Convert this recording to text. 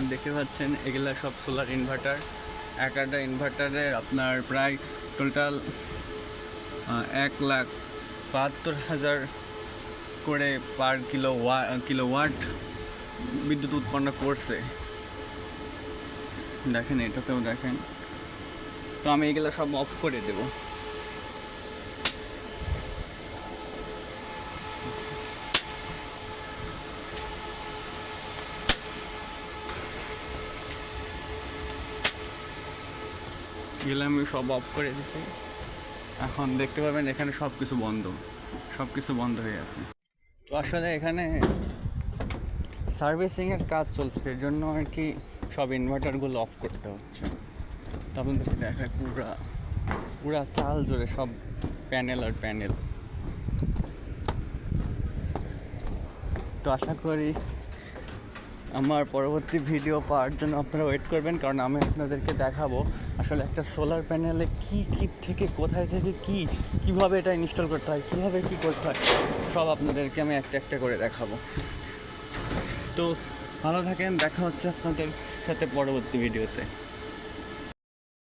দেখতে পাচ্ছেন এগুলা সব সোলার ইনভার্টার। একটা ইনভার্টারের আপনার প্রায় টোটাল 1,72,000 করে পার কিলোওয়াট বিদ্যুৎ উৎপন্ন করছে। দেখেন, এটাতেও দেখেন। তো আমি এগুলো সব অফ করে দেব। এগুলো আমি সব অফ করে দিচ্ছি। এখন দেখতে পাবেন এখানে সব কিছু বন্ধ হয়ে আছে। তো আসলে এখানে সার্ভিসিংয়ের কাজ চলছে, এর জন্য আর কি সব ইনভার্টারগুলো অফ করতে হচ্ছে। তো আপনাদেরকে দেখায় পুরা চাল জুড়ে সব প্যানেল আর প্যানেল। তো আশা করি আমার পরবর্তী ভিডিও পাওয়ার জন্য আপনারা ওয়েট করবেন, কারণ আমি আপনাদেরকে দেখাবো আসলে একটা সোলার প্যানেলে কী থেকে কোথায় থেকে কীভাবে এটা ইনস্টল করতে হয়, কীভাবে কী করতে হয়, সব আপনাদেরকে আমি একটা করে দেখাবো। তো ভালো থাকেন, দেখা হচ্ছে আপনাদের সাথে পরবর্তী ভিডিওতে।